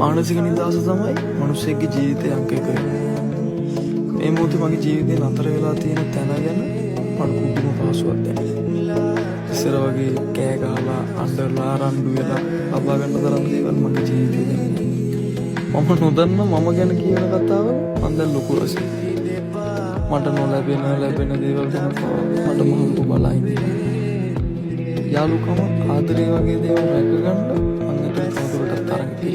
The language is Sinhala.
මානසික නිදහස තමයි මිනිස්සෙක්ගේ ජීවිතයේ අංක එක වෙන්නේ. මේ මොහොතේ මගේ ජීවිතේ නතර වෙලා තියෙන තැන ගැන මට පුදුම පහසුවක් දැනෙනවා. ඉස්සර වගේ කෑ ගහලා අඬලා රණ්ඩු වෙලා ලබා ගන්න තරම් දේවල් මගේ ජීවිතේ දැන් නැහැ. මම නොදන්න මම ගැන කියන කතාව මම දැන් ලොකු රසයි. මට නොලැබෙන ලැබෙන දේවල් ගැන මට මහලු බලයි. යාළුකම ආදරේ වගේ දේවල් රැක ගන්න මම හිතේ තවදුරටත් තරඟ තියෙනවා.